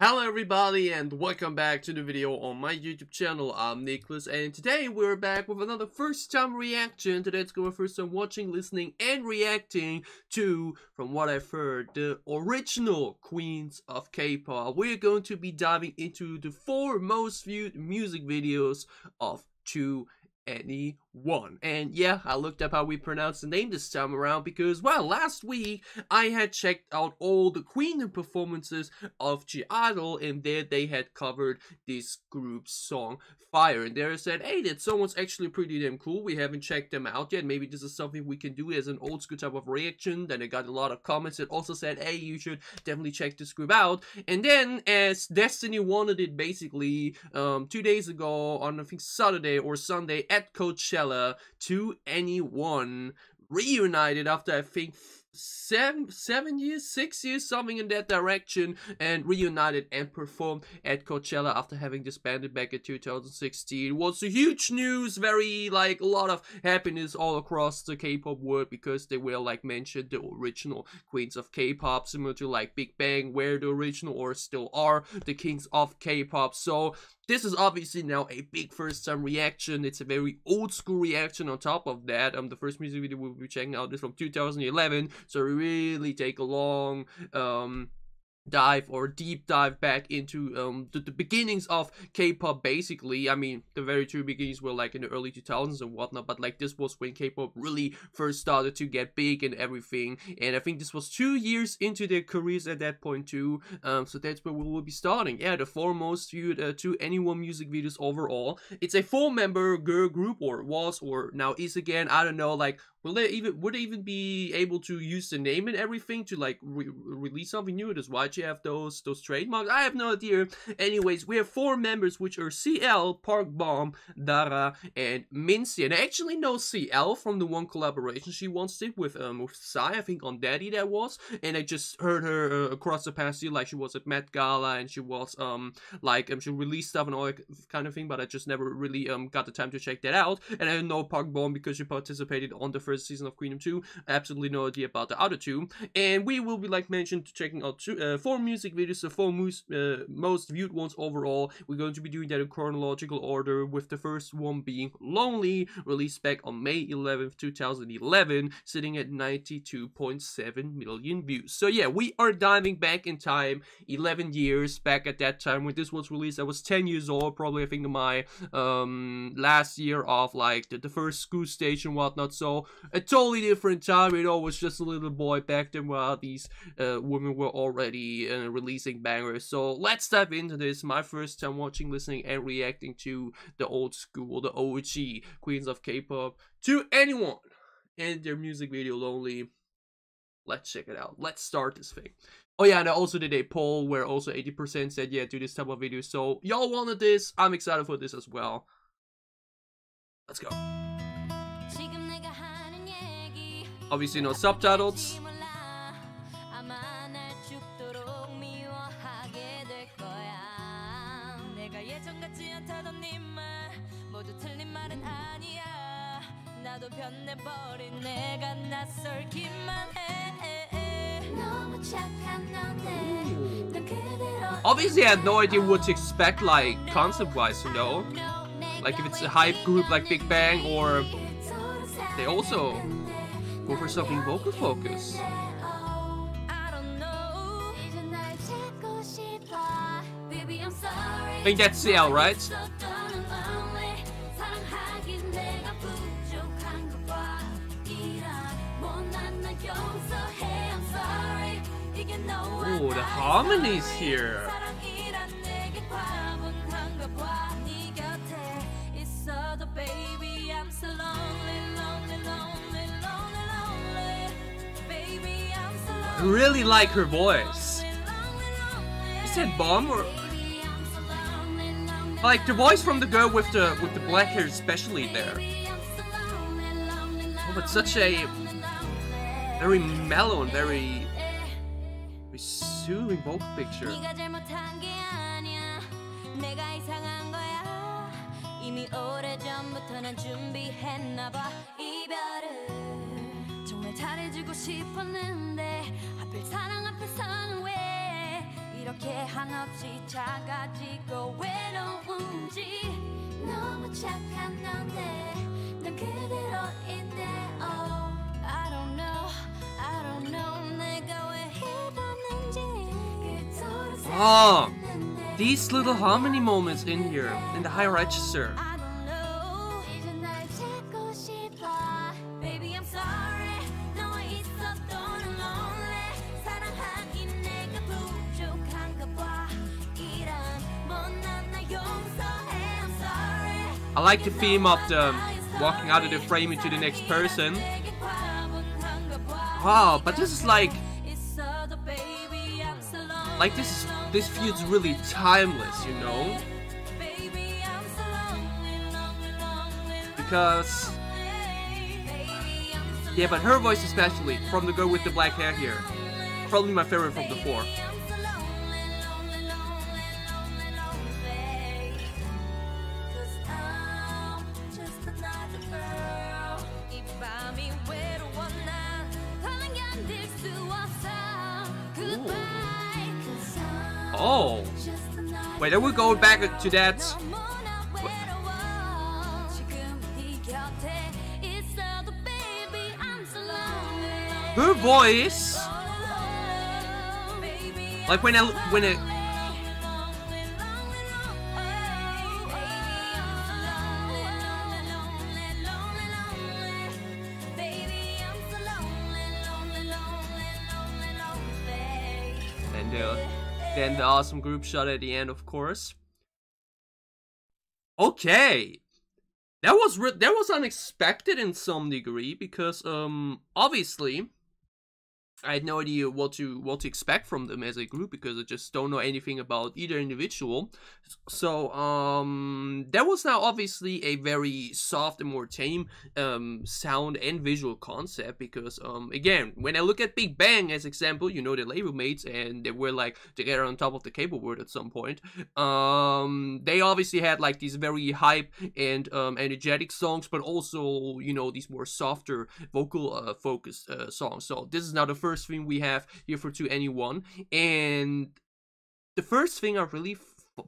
Hello everybody and welcome back to the video on my YouTube channel. I'm Nicholas and today we're back with another first time reaction. Today it's going first time watching, listening and reacting to, from what I've heard, the original queens of K-pop. We're going to be diving into the 4 most viewed music videos of 2NE1. And yeah, I looked up how we pronounce the name this time around because, well, last week I had checked out all the Queen performances of G-Idol, and there they had covered this group's song Fire, and there I said, hey, that song was actually pretty damn cool. We haven't checked them out yet. Maybe this is something we can do as an old school type of reaction. Then I got a lot of comments that also said, hey, you should definitely check this group out. And then, as Destiny wanted it, basically 2 days ago on I think Saturday or Sunday at Coachella, 2NE1 reunited after I think 6 years, something in that direction, and reunited and performed at Coachella after having disbanded back in 2016. It was a huge news, very like a lot of happiness all across the K-pop world because they were, like mentioned, the original queens of K-pop, similar to like Big Bang, where the original or still are the kings of K-pop. So this is obviously now a big first time reaction. It's a very old school reaction on top of that. The first music video we'll be checking out is from 2011, so we really take a long dive or deep dive back into the beginnings of K-pop. Basically, I mean, the very true beginnings were like in the early 2000s and whatnot, but like this was when K-pop really first started to get big and everything, and I think this was 2 years into their careers at that point too. So that's where we will be starting. Yeah, the 4 most viewed 2NE1 music videos overall. It's a 4-member girl group, or was, or now is again, I don't know, like would they even be able to use the name and everything to like release something new? Does YG have those trademarks? I have no idea. Anyways, we have 4 members, which are CL, Park Bom, Dara, and Minzy. And I actually know CL from the one collaboration she once did with Psy, I think on Daddy that was. And I just heard her across the past year, like she was at Met Gala and she was she released stuff and all that kind of thing, but I just never really got the time to check that out. And I know Park Bom because she participated on the first season of Queendom 2. Absolutely no idea about the other 2. And we will be, like mentioned, checking out 4 music videos, the 4 most viewed ones overall. We're going to be doing that in chronological order, with the first one being Lonely, released back on May 11th, 2011, sitting at 92.7 million views. So yeah, we are diving back in time 11 years back at that time when this was released. I was 10 years old, probably I think my last year of like the first school stage and whatnot. So a totally different time. You know, I was just a little boy back then while these women were already releasing bangers. So let's dive into this. My first time watching, listening, and reacting to the old school, the OG queens of K-pop, 2NE1 and their music video Lonely. Let's check it out. Let's start this thing. Oh yeah, and I also did a poll where also 80% said yeah, do this type of video. So y'all wanted this. I'm excited for this as well. Let's go. Obviously no subtitles. Obviously I had no idea what to expect, like concept-wise, you know? Like if it's a hype group like Big Bang, or they also go for something vocal focused. I think that's CL, right? Oh, the harmonies here. I really like her voice. Is that Bomb or like the voice from the girl with the black hair, especially there? Oh, but such a very mellow and very soothing vocal picture. 이렇게 한없이 작아지고 외로운지 너무 착한 너네 난 그대로인데 oh I don't know 내가 왜 이러는지 그토록 Oh, these little harmony moments in here, in the high register. I don't know 이제 날 찾고 싶어 Baby I'm sorry 너와 있어도는 lonely 사랑하기 내가 부족한가 봐 이런 못난 나 용서해 I'm sorry I like the theme of the walking out of the frame into the next person. Wow, but this is like this feels really timeless, you know? Because yeah, but her voice especially, from the girl with the black hair here, probably my favorite from the four. Oh, wait, then we're going back to that. Her voice, like when it. And then the awesome group shot at the end, of course. Okay, that was unexpected in some degree because obviously I had no idea what to expect from them as a group because I just don't know anything about either individual. So that was now obviously a very soft and more tame sound and visual concept because again, when I look at Big Bang as example, you know, the label mates and they were like together on top of the cable world at some point. They obviously had like these very hype and energetic songs, but also, you know, these more softer vocal focused songs. So this is now the first thing we have here for 2NE1, and the first thing I really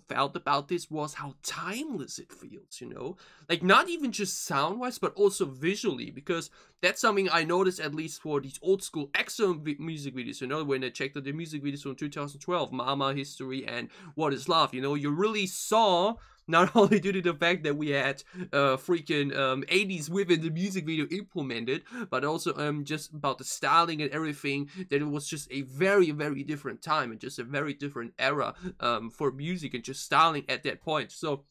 felt about this was how timeless it feels, you know, like not even just sound wise but also visually, because that's something I noticed at least for these old school EXO music videos, you know, when I checked out the music videos from 2012, Mama, History and What Is Love, you know, you really saw not only due to the fact that we had freaking 80s within the music video implemented, but also just about the styling and everything, that it was just a very, very different time and just a very different era for music and just styling at that point. So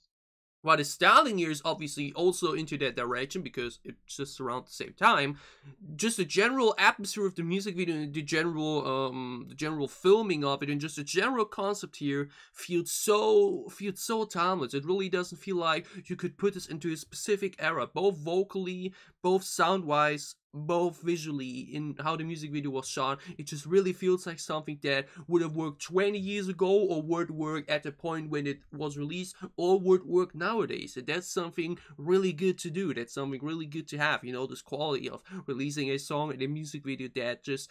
while the styling here is obviously also into that direction because it's just around the same time, just the general atmosphere of the music video and the general filming of it and just the general concept here feels so timeless. It really doesn't feel like you could put this into a specific era, both vocally, both sound-wise, both visually, in how the music video was shot. It just really feels like something that would have worked 20 years ago, or would work at the point when it was released, or would work nowadays. And that's something really good to do. That's something really good to have, you know, this quality of releasing a song and a music video that just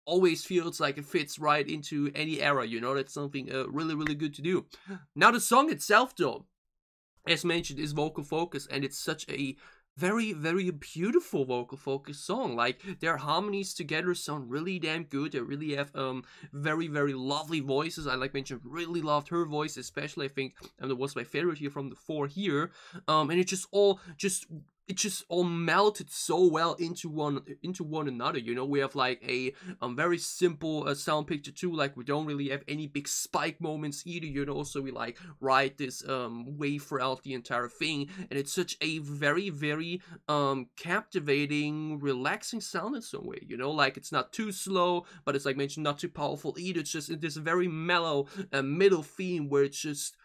always feels like it fits right into any era, you know. That's something really, really good to do. Now the song itself though, as mentioned, is vocal focus, and it's such a very, very beautiful vocal focus song. Like, their harmonies together sound really damn good. They really have very, very lovely voices. I like mentioned, really loved her voice, especially. I think that was my favorite here from the four here. And it just all melted so well into one another, you know. We have like a very simple sound picture too, like we don't really have any big spike moments either, you know, so we like ride this wave throughout the entire thing, and it's such a very, very captivating, relaxing sound in some way, you know. Like, it's not too slow, but it's like mentioned, not too powerful either. It's just this very mellow middle theme where it's just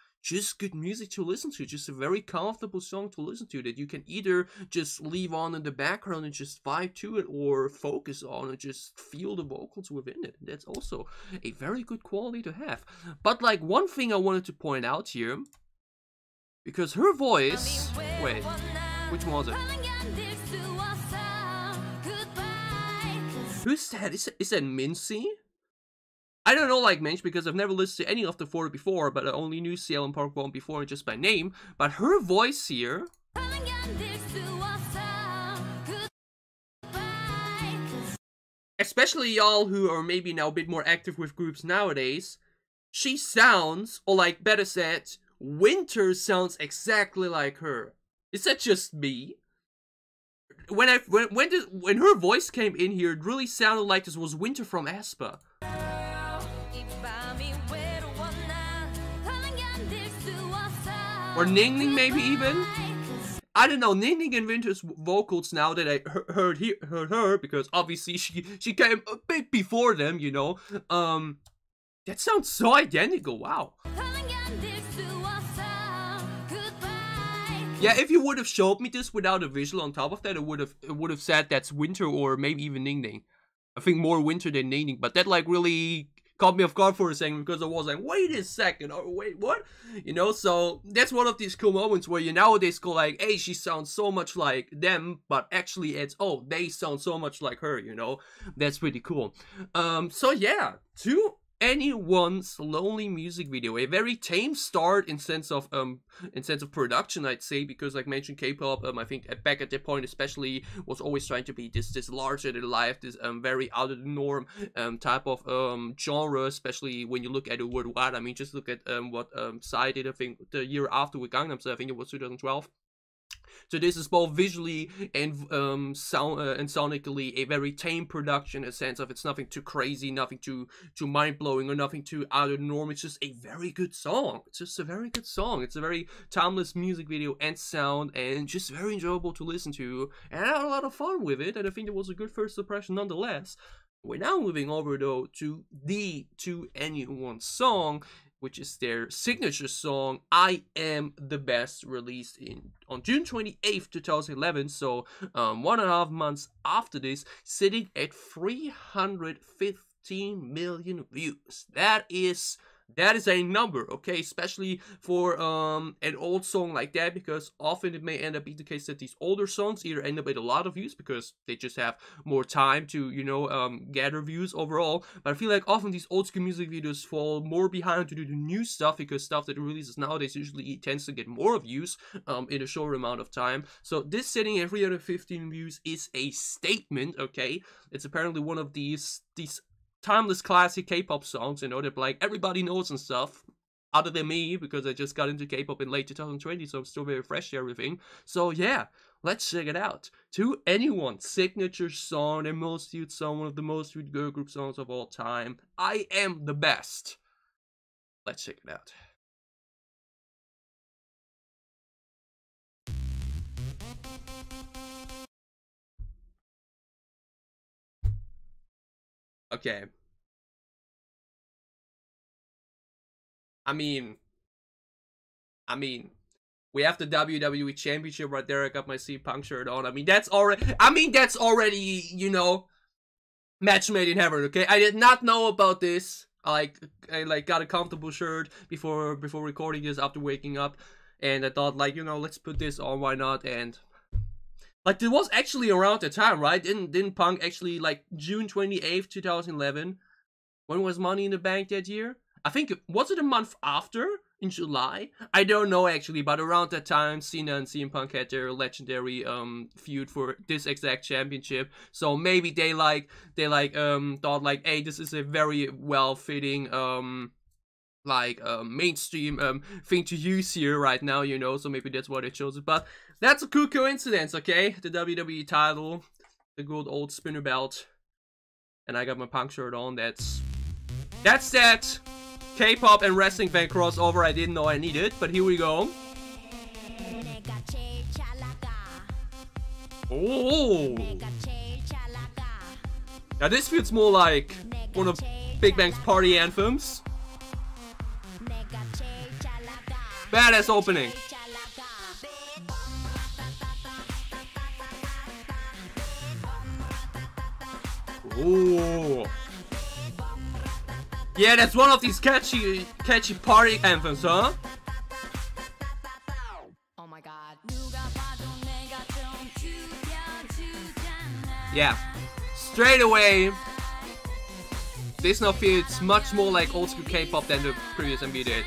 good music to listen to, just a very comfortable song to listen to that you can either just leave on in the background and just vibe to it, or focus on and just feel the vocals within it. That's also a very good quality to have. But like, one thing I wanted to point out here, because her voice, wait, which one was it? Who's that? Is that Mincy? I don't know like Mensch because I've never listened to any of the four before, but I only knew CL and Park Bom before just by name. But her voice here, especially y'all who are maybe now a bit more active with groups nowadays, she sounds, or like better said, Winter sounds exactly like her. Is that just me? When her voice came in here, it really sounded like this was Winter from aespa. Or Ning Ning maybe even? I don't know, Ning Ning and Winter's vocals now that I heard her, because obviously she came a bit before them, you know. That sounds so identical, wow. Yeah, if you would have showed me this without a visual on top of that, it would have said that's Winter or maybe even Ning Ning. I think more Winter than Ning Ning, but that like really caught me off guard for a second because I was like, wait a second, or wait, what? You know, so that's one of these cool moments where you nowadays go like, hey, she sounds so much like them, but actually it's, oh, they sound so much like her, you know? That's pretty cool. So yeah, To Anyone's Lonely music video, a very tame start in sense of production, I'd say, because like mentioned, K-pop, I think back at that point especially was always trying to be this larger than life, this very out of the norm type of genre, especially when you look at it worldwide. I mean, just look at what Psy did, I think the year after with Gangnam Style, I think it was 2012. So this is both visually and sonically a very tame production, in a sense of it's nothing too crazy, nothing too mind-blowing, or nothing too out of the norm. It's just a very good song. It's just a very good song. It's a very timeless music video and sound, and just very enjoyable to listen to. And I had a lot of fun with it, and I think it was a good first impression nonetheless. We're now moving over though to the To Anyone song, which is their signature song, I Am the Best, released on June 28th, 2011, so 1.5 months after this, sitting at 315 million views. That is a number, okay, especially for an old song like that, because often it may end up being the case that these older songs either end up with a lot of views because they just have more time to, you know, gather views overall. But I feel like often these old school music videos fall more behind to do the new stuff, because stuff that releases nowadays usually tends to get more views in a shorter amount of time. So this sitting at 315 views is a statement, okay? It's apparently one of these timeless classic K-pop songs, you know, that like everybody knows and stuff, other than me, because I just got into K-pop in late 2020, so I'm still very fresh to everything. So yeah, let's check it out. To Anyone's signature song, and most viewed song, one of the most viewed girl group songs of all time, I Am the Best. Let's check it out. Okay. I mean, we have the WWE Championship right there. I got my CM shirt on. I mean, that's already, you know, match made in heaven, okay? I did not know about this. I got a comfortable shirt before recording this after waking up, and I thought, like, you know, let's put this on, why not? And like, it was actually around the time, right? Didn't Punk actually, like, June 28th, 2011? When was Money in the Bank that year? I think, was it a month after? In July? I don't know actually, but around that time, Cena and CM Punk had their legendary feud for this exact championship. So maybe they thought like, hey, this is a very well-fitting mainstream thing to use here right now, you know, so maybe that's why they chose it. But that's a cool coincidence, okay? The WWE title, the good old spinner belt, and I got my Punk shirt on. That's that K-pop and wrestling fan crossover I didn't know I needed, but here we go. Oh! Now this feels more like one of Big Bang's party anthems. Badass opening. Ooh. Yeah, that's one of these catchy party anthems, huh? Oh my god. Yeah. Straight away. This now feels much more like old school K-pop than the previous MV did.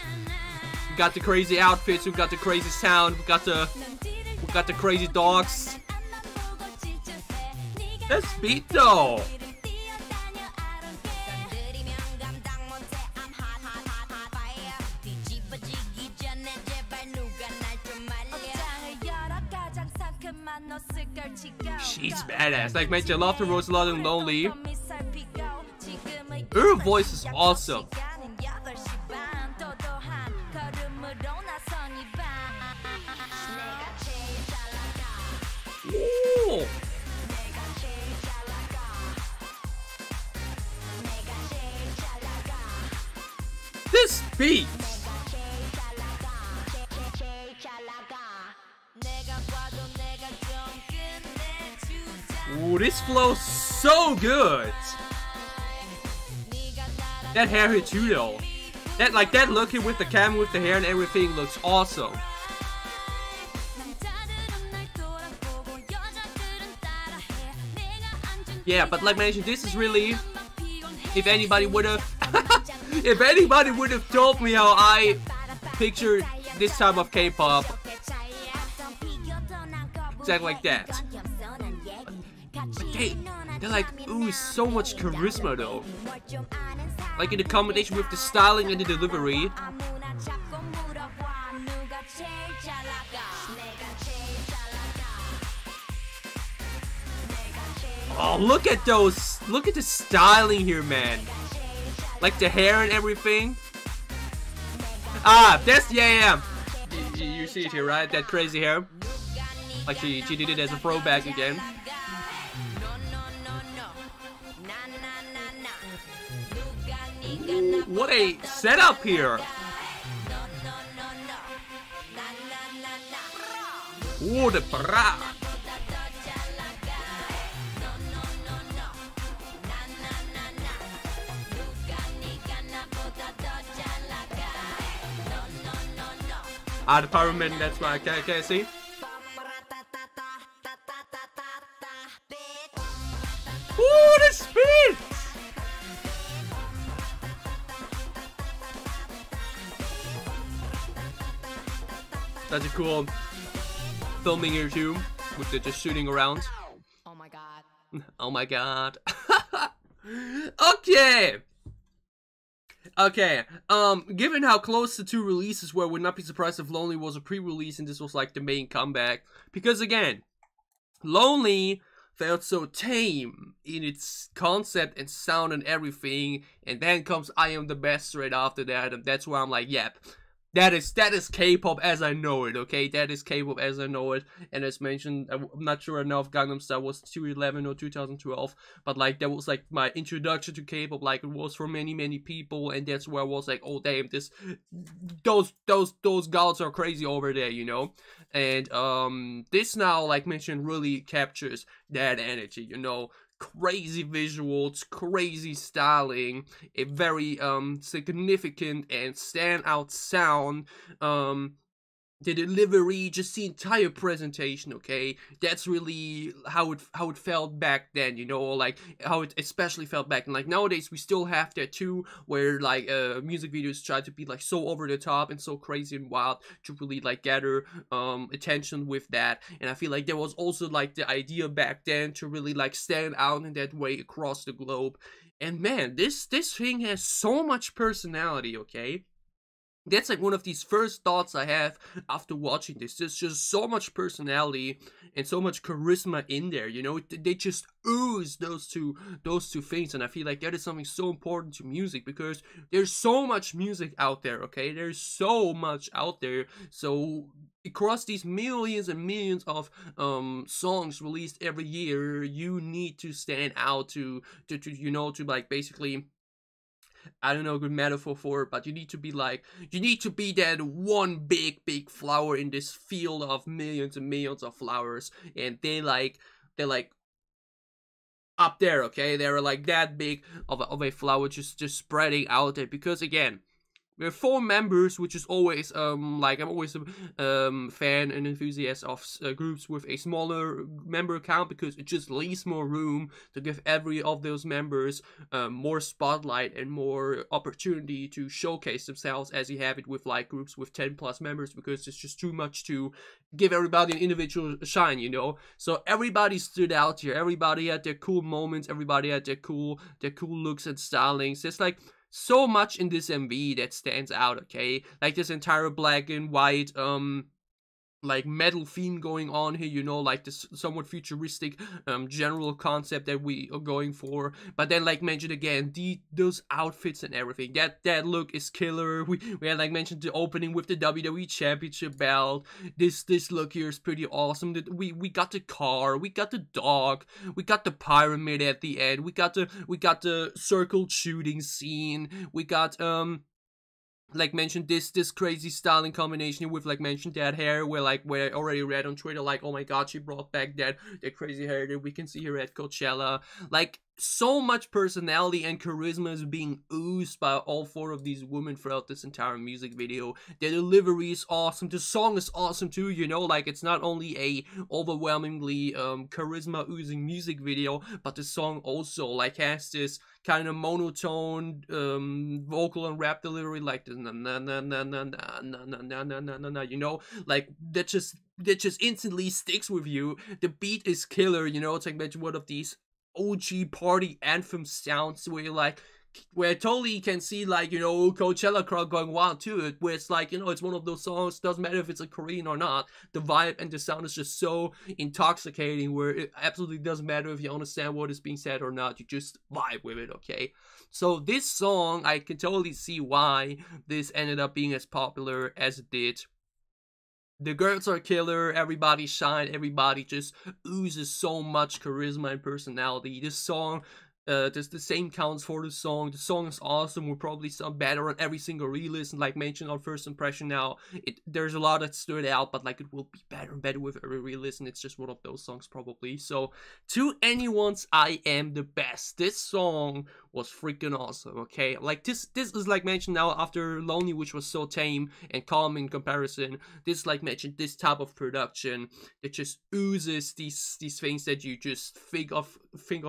We got the crazy outfits, we got the crazy sound, we got the crazy dogs. This beat though. She's badass. Like, mate, I love the Rose Lot and Lonely. Her voice is awesome. Ooh. This beat. Ooh, this flows so good. That hair here too though. That look here with the camera, with the hair and everything looks awesome. Yeah, but like mentioned, this is really, if anybody would have if anybody would have told me how I picture this type of K-pop, exactly like that. But they're like, ooh, so much charisma though. Like in the combination with the styling and the delivery. Oh, look at those! Look at the styling here, man. Like the hair and everything. Ah, that's, yeah. You see it here, right? That crazy hair. Like she did it as a throwback again. Ooh, what a setup here! Ooh, the bra! Ah, the power man, that's why. Okay, see? Ooh, the speed! Such a cool filming here too, with the just shooting around. Oh my god. Oh my god. Okay. Given how close the two releases were, would not be surprised if Lonely was a pre-release and this was like the main comeback. Because again, Lonely felt so tame in its concept and sound and everything, and then comes I Am the Best right after that, and that's where I'm like, yep. That is K-pop as I know it, okay? That is K-pop as I know it. And as mentioned, I'm not sure now if Gangnam Style was 2011 or 2012, but like that was like my introduction to K-pop, like it was for many people, and that's where I was like, oh damn, those girls are crazy over there, you know? And this now, like mentioned, really captures that energy, you know? Crazy visuals, crazy styling, a very significant and standout sound, the delivery, just the entire presentation, okay? That's really how it felt back then, you know, like how it especially felt back then. Like nowadays we still have that too, where like music videos try to be like so over the top and so crazy and wild to really like gather attention with that. And I feel like there was also like the idea back then to really like stand out in that way across the globe. And man, this thing has so much personality, okay? That's like one of these first thoughts I have after watching this. There's just so much personality and so much charisma in there, you know? They just ooze those two things, and I feel like that is something so important to music, because there's so much music out there, okay? There's so much out there. So across these millions and millions of songs released every year, you need to stand out to you know, to like basically, I don't know a good metaphor for it, but you need to be like, you need to be that one big flower in this field of millions and millions of flowers, and they're like up there, okay? They're like that big of a flower, just spreading out there, because again, We have 4 members, which is always like I'm always a fan and enthusiast of groups with a smaller member count, because it just leaves more room to give every of those members more spotlight and more opportunity to showcase themselves, as you have it with like groups with 10+ members, because it's just too much to give everybody an individual shine, you know. So everybody stood out here. Everybody had their cool moments. Everybody had their cool looks and stylings. There's like so much in this MV that stands out, okay? Like this entire black and white like metal theme going on here, you know, like this somewhat futuristic general concept that we are going for. But then, like mentioned again, those outfits and everything, that look is killer. We had like mentioned the opening with the WWE Championship belt. This look here is pretty awesome. We got the car, we got the dog, we got the pyramid at the end, we got the circle shooting scene, we got like mentioned this crazy styling combination with like mentioned that hair, where I already read on Twitter like, oh my god, she brought back that crazy hair that we can see here at Coachella. Like so much personality and charisma is being oozed by all 4 of these women throughout this entire music video. Their delivery is awesome. The song is awesome too, you know, like it's not only a overwhelmingly charisma oozing music video, but the song also like has this kind of monotone vocal and rap delivery, like the na na na na na na na na na na na na, you know, like that just instantly sticks with you. The beat is killer, you know. It's like mentioned one of these OG party anthem sounds where I totally can see, like, you know, Coachella crowd going wild to it, where it's like, you know, it's one of those songs, doesn't matter if it's a Korean or not, the vibe and the sound is just so intoxicating, where it absolutely doesn't matter if you understand what is being said or not, you just vibe with it, okay? So this song, I can totally see why this ended up being as popular as it did. The girls are killer, everybody shine, everybody just oozes so much charisma and personality. This song, the same counts for the song. The song is awesome, will probably sound better on every single re-listen, like mentioned on First Impression now. There's a lot that stood out, but like it will be better and better with every re-listen. It's just one of those songs probably. So, to anyone's I Am the Best, this song was freaking awesome, okay? Like this is like mentioned now after Lonely, which was so tame and calm in comparison. This like mentioned this type of production that just oozes these things that you just think of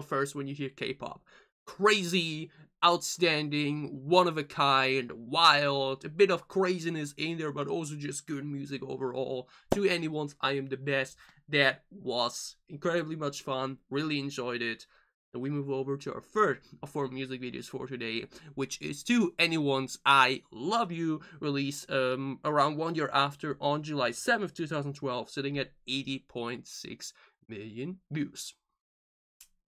first when you hear K-pop. Crazy, outstanding, one of a kind, wild, a bit of craziness in there, but also just good music overall. To anyone's I Am the Best. That was incredibly much fun, really enjoyed it. And we move over to our third of 4 music videos for today, which is To Anyone's I Love You, released around 1 year after on July 7th, 2012, sitting at 80.6 million views.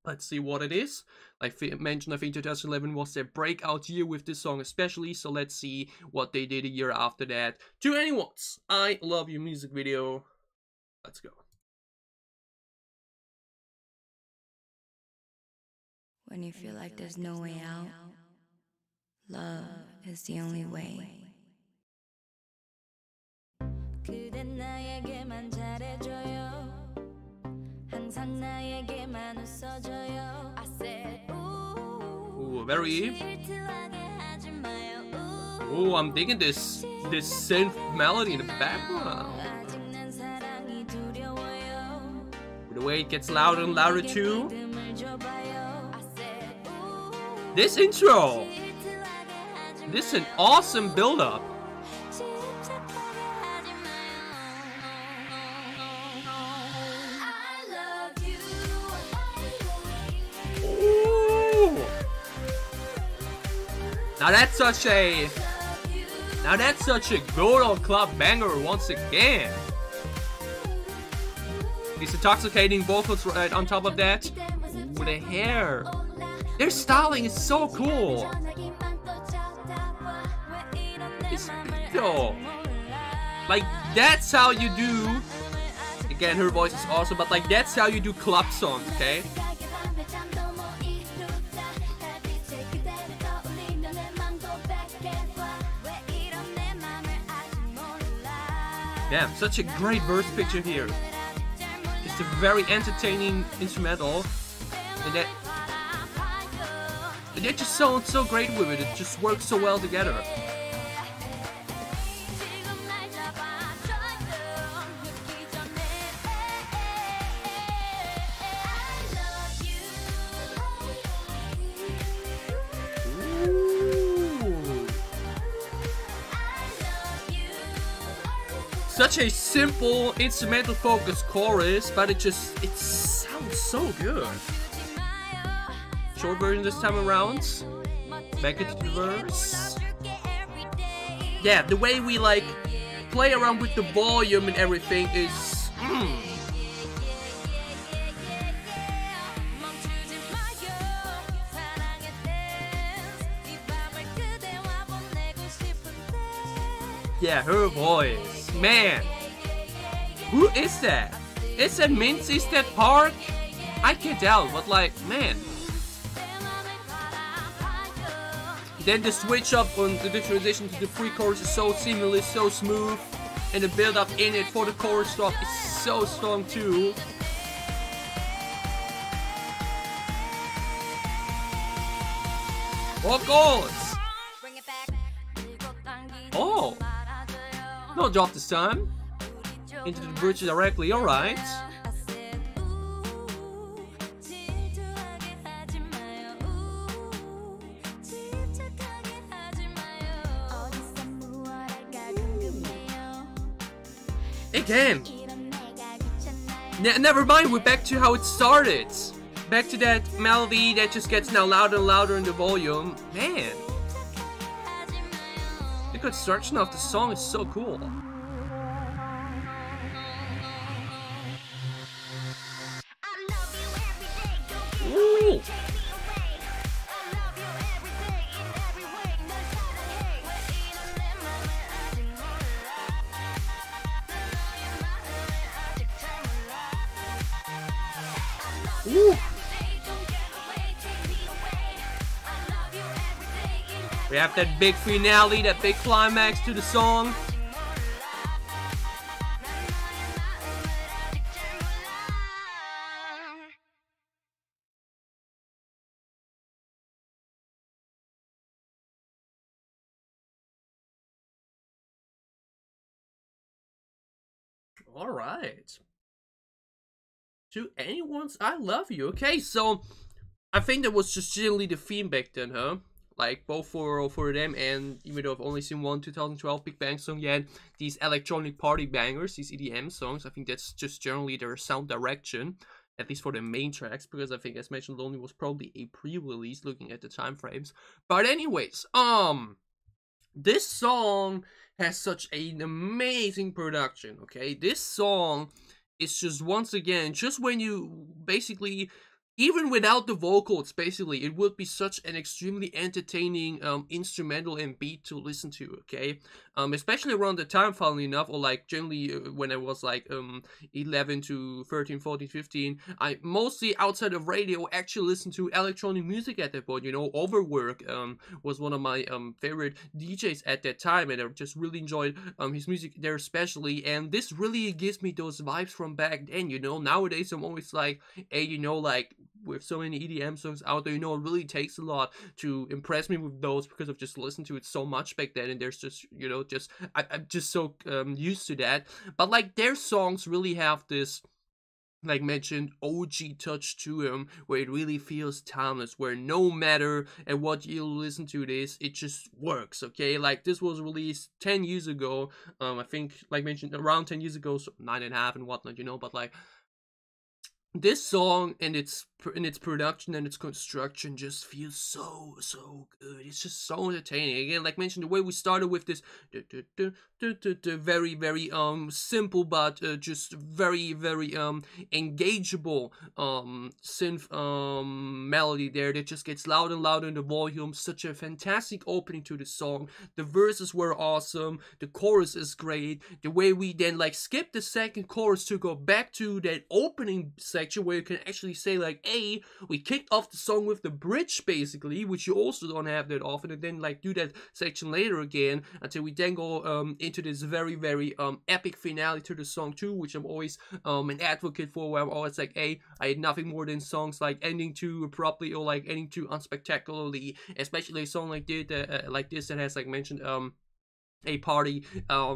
Let's see what it is. Like I mentioned, I think 2011 was their breakout year with this song especially, so let's see what they did a year after that. To Anyone's I Love You music video. Let's go. When you feel like there's no way out, love is the only way. 그댄 나에게만 잘해줘요. 항상 나에게만 웃어줘요. I said, ooh, very. Ooh, I'm digging this synth melody in the background. The way it gets louder and louder too. This intro! This is an awesome build-up. Ooh! Now that's such a good old club banger once again. These intoxicating vocals right on top of that. Ooh, the hair. Their styling is so cool. It's cool. Like, that's how you do. Again, her voice is awesome, but like, that's how you do club songs, okay? Damn, such a great verse picture here. It's a very entertaining instrumental, and that just sounds so great with it. It just works so well together. Such a simple instrumental focused chorus, but it sounds so good. Short version this time around. Back into the verse. Yeah, the way we like play around with the volume and everything is yeah, her voice. Man. Who is that? Is that Minzy? Is that Park? I can't tell, but like, man. Then the switch up on the transition to the pre-chorus is so seamless, so smooth. And the build up in it for the chorus stuff is so strong too. Vocals! Oh! No drop this time. Into the bridge directly, alright. Again! Never mind, we're back to how it started. Back to that melody that just gets now louder and louder in the volume. Man! The construction of the song is so cool. Ooh. Ooh. We have that big finale, that big climax to the song. All right. To anyone's I love you. Okay, so I think that was just generally the theme back then, huh? Like both for them, and even though I've only seen one 2012 Big Bang song yet, these electronic party bangers, these EDM songs, I think that's just generally their sound direction, at least for the main tracks, because I think, as mentioned, Lonely was probably a pre-release looking at the time frames. But anyways, this song has such an amazing production, okay? This song is just, once again, just when you basically, even without the vocals, basically, it would be such an extremely entertaining instrumental and beat to listen to, okay? Especially around the time, funnily enough, or like generally when I was like 11 to 13, 14, 15, I mostly, outside of radio, actually listened to electronic music at that point, you know. Overwork was one of my favorite DJs at that time, and I just really enjoyed his music there especially, and this really gives me those vibes from back then, you know. Nowadays, I'm always like, hey, you know, like, with so many EDM songs out there, you know, it really takes a lot to impress me with those, because I've just listened to it so much back then, and there's just, you know, just I'm just so used to that. But like, their songs really have this, like mentioned, OG touch to them, where it really feels timeless, where no matter at what you listen to this, it just works, okay? Like, this was released 10 years ago, I think, like mentioned, around 10 years ago, so 9.5 and whatnot, you know, but like, this song and its production and its construction just feels so good. It's just so entertaining. Again, like mentioned, the way we started with this very simple but just very engageable synth melody there that just gets louder and louder in the volume. Such a fantastic opening to the song. The verses were awesome. The chorus is great. The way we then like skip the second chorus to go back to that opening section where you can actually say like, hey, we kicked off the song with the bridge basically, which you also don't have that often, and then like do that section later again until we then go into this very epic finale to the song too, which I'm always an advocate for, where I'm always like, hey, I had nothing more than songs like ending too abruptly or like ending too unspectacularly, especially a song like this that has, like mentioned, a party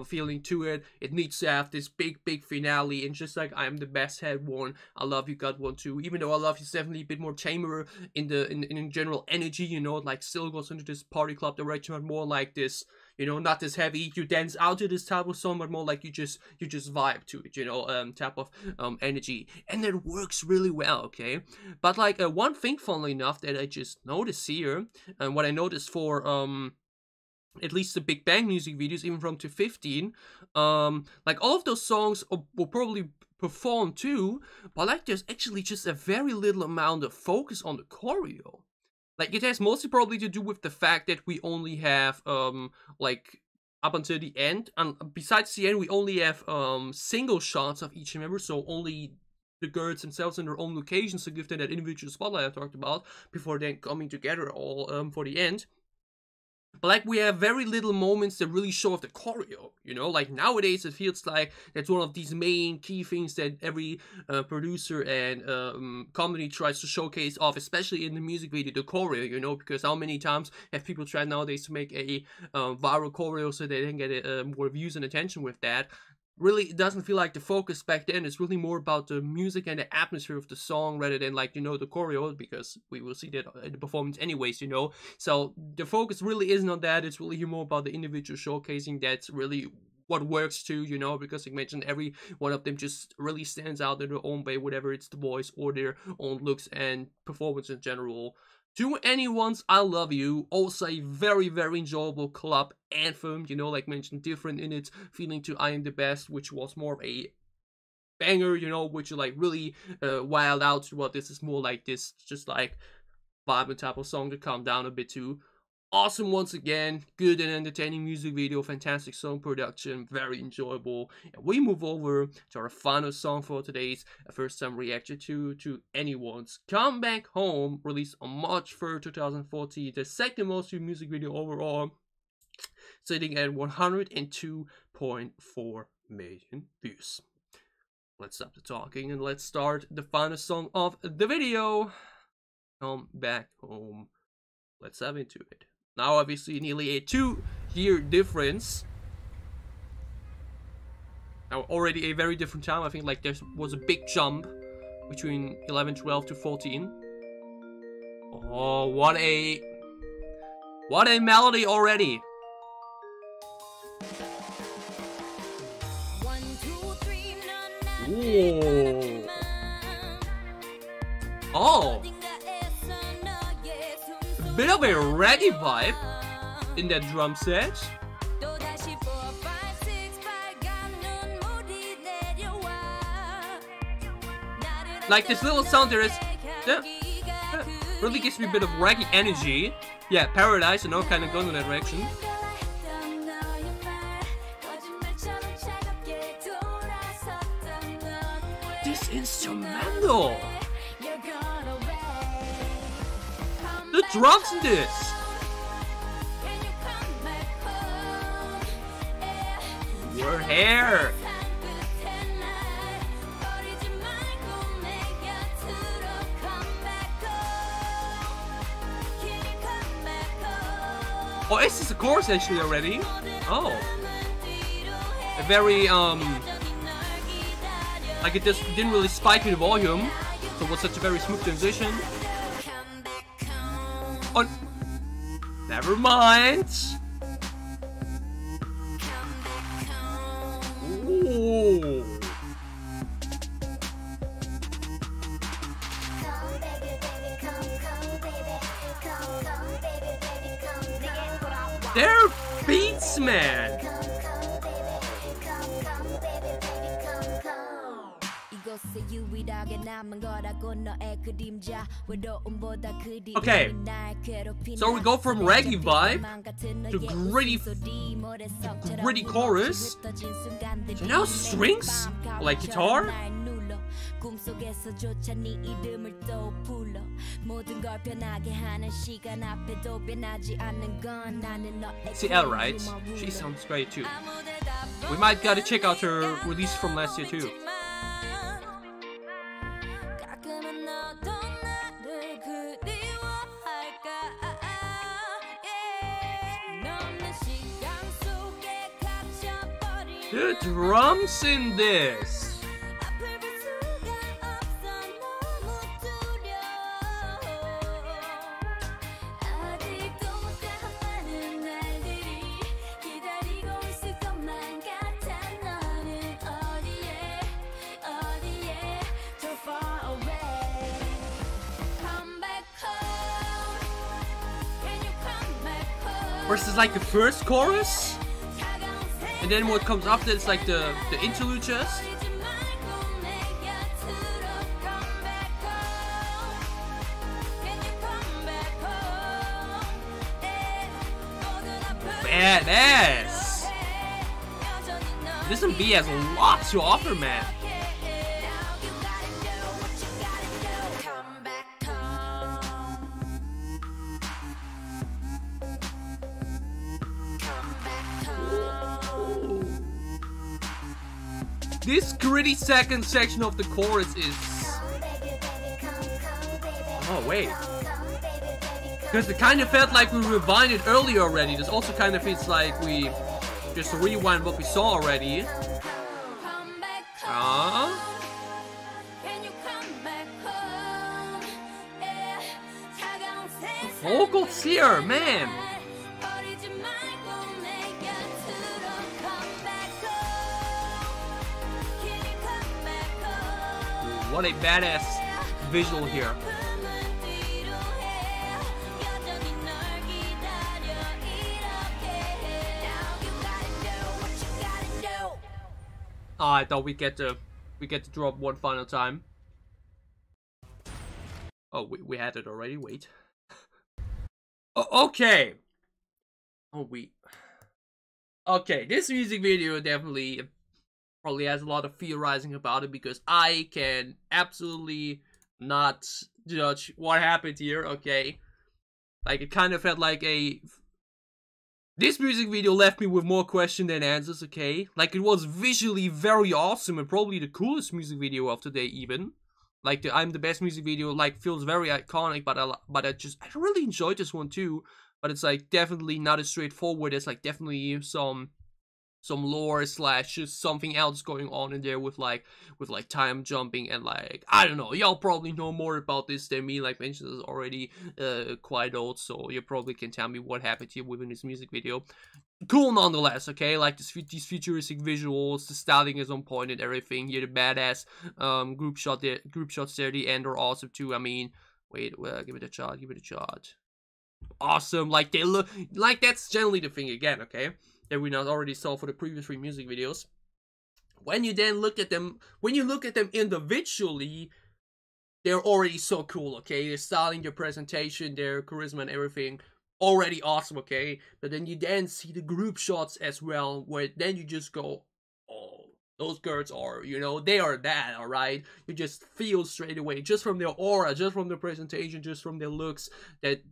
feeling to it. It needs to have this big finale, and just like I'm the best had one, I Love You got one too. Even though I Love You is definitely a bit more chamber in general energy, you know, like still goes into this party club direction, but more like this, you know, not as heavy, you dance out to this type of song, but more like you just vibe to it, you know, type of energy, and it works really well, okay? But like one thing, funnily enough, that I just noticed here, and what I noticed for at least the Big Bang music videos, even from 2015, like all of those songs will probably perform too, but like there's actually just a very little amount of focus on the choreo. Like it has mostly probably to do with the fact that we only have like up until the end, and besides the end we only have single shots of each member, so only the girls themselves in their own locations to give them that individual spotlight I talked about before then coming together all for the end. But like we have very little moments that really show off the choreo, you know? Like nowadays it feels like that's one of these main key things that every producer and company tries to showcase off, especially in the music video, the choreo, you know? Because how many times have people tried nowadays to make a viral choreo so they can get more views and attention with that? Really, it doesn't feel like the focus back then. It's really more about the music and the atmosphere of the song rather than, like, you know, the choreo, because we will see that in the performance anyways, you know. So the focus really isn't on that. It's really more about the individual showcasing. That's really what works too, you know, because like mentioned, every one of them just really stands out in their own way, whatever it's the voice or their own looks and performance in general. To Anyone's I Love You, also a very, very enjoyable club anthem, you know, like mentioned, different in its feeling to I Am the Best, which was more of a banger, you know, which like really wild out to what this is more like this, just like vibe type of song to calm down a bit to. Awesome once again, good and entertaining music video, fantastic song production, very enjoyable. And we move over to our final song for today's first time reaction to Anyone's Come Back Home, released on March 3rd, 2014, the second most viewed music video overall, sitting at 102.4 million views. Let's stop the talking and let's start the final song of the video. Come Back Home. Let's dive into it. Now, obviously, nearly a 2-year difference. Now, already a very different time. I think like there was a big jump between 11, 12 to 14. Oh, what a melody already. 1, 2, 3, Ooh. Oh. Bit of a reggae vibe in that drum set. Like this little sound there is really gives me a bit of reggae energy. Yeah, Paradise, you know, kind of going in that direction. This instrumental. The drums in this! Your hair! Oh, is this a chorus actually already? Oh. A very, like it just didn't really spike in the volume, so it was such a very smooth transition. Oh, never mind. Ooh. They're beats, man. Okay, so we go from reggae vibe to gritty chorus to now strings, like guitar. CL, right? She sounds great too. We might gotta check out her release from last year too. The drums in this. versus like the first chorus, and then what comes after it's like the interlude just. Badass! This MV has a lot to offer, man. This gritty second section of the chorus is... Oh, wait. Because it kind of felt like we rewinded earlier already. This also kind of feels like we just rewind what we saw already. Vocals here, man. What a badass visual here. Oh, I thought we get to drop one final time. Oh, we had it already. Wait. Oh, okay. Oh, okay, this music video definitely probably has a lot of theorizing about it, because I can absolutely not judge what happened here, okay? Like, it kind of felt like this music video left me with more questions than answers, okay? Like, it was visually very awesome and probably the coolest music video of today even. Like, the I'm the Best music video, like, feels very iconic, but I really enjoyed this one too. But it's, like, definitely not as straightforward. There's, like, definitely some lore slash just something else going on in there with like time jumping and like, I don't know, y'all probably know more about this than me. Like mentioned, is already quite old, so you probably can tell me what happened here within this music video. Cool nonetheless, okay? Like these futuristic visuals, the styling is on point and everything. Here the badass group shots there, the end are awesome too. I mean, wait, give it a shot. Awesome. Like they look like, that's generally the thing again, okay? That we not already saw for the previous 3 music videos. When you then look at them, individually, they're already so cool, okay? Their styling, their presentation, their charisma and everything, already awesome, okay? But then you then see the group shots as well, where then you just go, oh, those girls are, you know, they are that, alright? You just feel straight away, just from their aura, just from their presentation, just from their looks, that,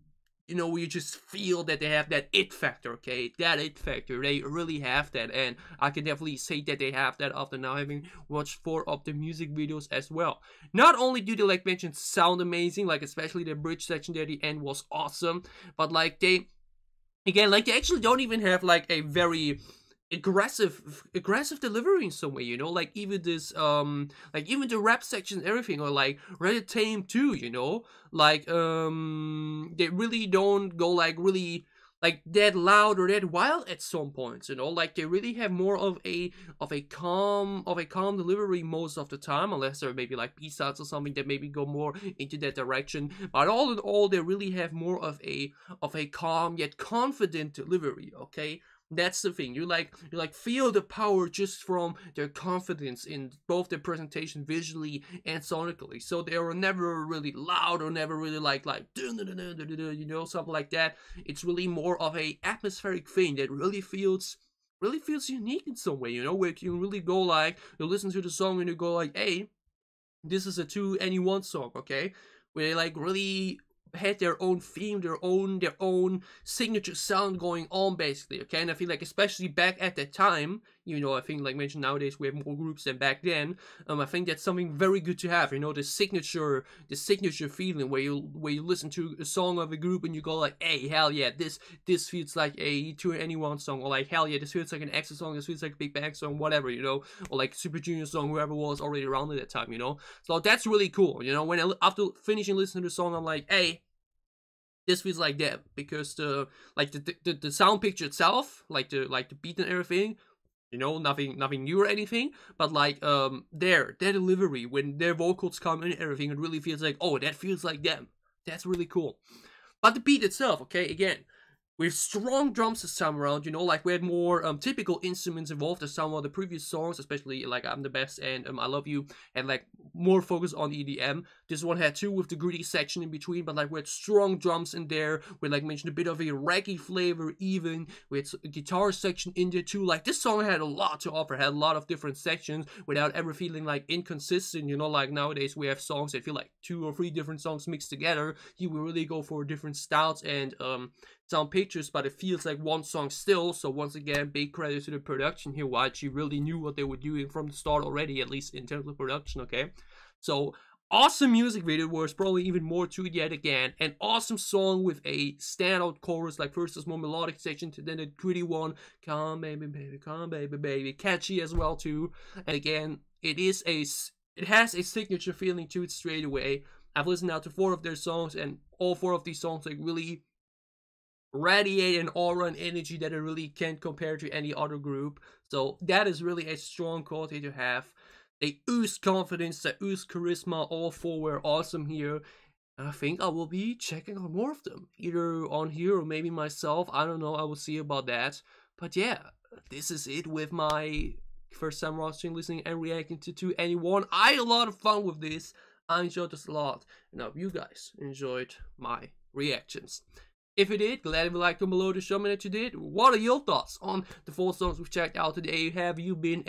you know, you just feel that they have that it factor, okay? That it factor, they really have that, and I can definitely say that they have that after now having watched 4 of the music videos as well. Not only do they, like mentioned, sound amazing, like especially the bridge section there, the end was awesome, but like they actually don't even have like a very aggressive delivery in some way, you know, like even this like even the rap section and everything are like really tame too, you know, like they really don't go like really like that loud or that wild at some points, you know, like they really have more of a calm delivery most of the time, unless there may be like B-sides or something that maybe go more into that direction. But all in all, they really have more of a calm yet confident delivery, okay? That's the thing. You like feel the power just from their confidence in both their presentation visually and sonically. So they are never really loud or never really like you know, something like that. It's really more of a atmospheric thing that really feels unique in some way, you know, where you can really go like, you listen to the song and you go like, hey, this is a 2NE1 song, okay? Where they like really had their own theme, their own signature sound going on, basically, okay? And I feel like especially back at that time, you know, I think like mentioned nowadays we have more groups than back then. I think that's something very good to have, you know, the signature feeling where you listen to a song of a group and you go like, hey, hell yeah, this feels like a 2NE1 song, or like, hell yeah, this feels like an EXO song, this feels like a Big Bang song, whatever, you know, or like Super Junior song, whoever was already around at that time, you know. So that's really cool, you know. When after finishing listening to the song, I'm like, hey, this feels like that, because the sound picture itself, like the beat and everything, you know, nothing new or anything, but like their delivery when their vocals come in and everything, it really feels like, oh, that feels like them. That's really cool. But the beat itself, okay, again, with strong drums this time around, you know, like we had more typical instruments involved as some of the previous songs, especially like I'm the Best and I Love You, and like more focus on EDM. This one had too with the gritty section in between, but like we had strong drums in there. We like mentioned a bit of a reggae flavor even. We had a guitar section in there too. Like this song had a lot to offer, had a lot of different sections without ever feeling like inconsistent, you know, like nowadays we have songs that feel like 2 or 3 different songs mixed together. Here we really go for different styles and sound pictures, but it feels like one song still. So once again, big credit to the production here, YG really knew what they were doing from the start already, at least in terms of production, okay? So awesome music video, was probably even more to it yet again. An awesome song with a standout chorus, like first this more melodic section to then the gritty one, come baby baby, come baby baby, catchy as well too. And again, it has a signature feeling to it straight away. I've listened now to 4 of their songs, and all 4 of these songs like really radiate an aura and energy that I really can't compare to any other group. So that is really a strong quality to have. They ooze confidence, they ooze charisma, all 4 were awesome here. I think I will be checking out more of them, either on here or maybe myself, I don't know, I will see about that. But yeah, this is it with my first time watching, listening and reacting to anyone. I had a lot of fun with this, I enjoyed this a lot, and I hope you guys enjoyed my reactions. If you did, glad if you liked them below to show me that you did. What are your thoughts on the 4 songs we've checked out today? Have you been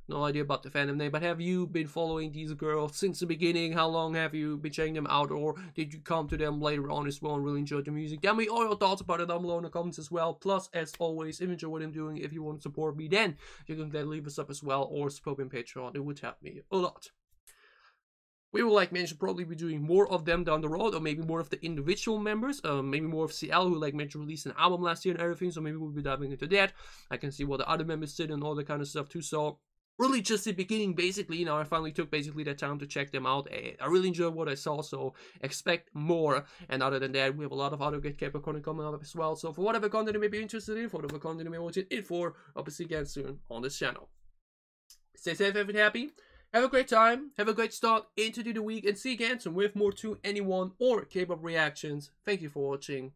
no idea about the fandom name, but have you been following these girls since the beginning? How long have you been checking them out, or did you come to them later on as well and really enjoy the music? Tell me all your thoughts about it down below in the comments as well. Plus, as always, if you enjoy what I'm doing, if you want to support me, then you can then leave us up as well, or support me on Patreon. It would help me a lot. We will, like mentioned, probably be doing more of them down the road, or maybe more of the individual members. Maybe more of CL, who, like mentioned, released an album last year and everything, so maybe we'll be diving into that. I can see what the other members did and all that kind of stuff too, so really just the beginning, basically. You know, I finally took basically that time to check them out, and I really enjoyed what I saw, so expect more. And other than that, we have a lot of other good K-pop content coming up as well, so for whatever content you may be interested in, for whatever content you may want to in for, I'll be seeing you again soon on this channel. Stay safe, have it happy. Have a great time, have a great start into the week, and see you again soon with more to anyone or K-pop reactions. Thank you for watching.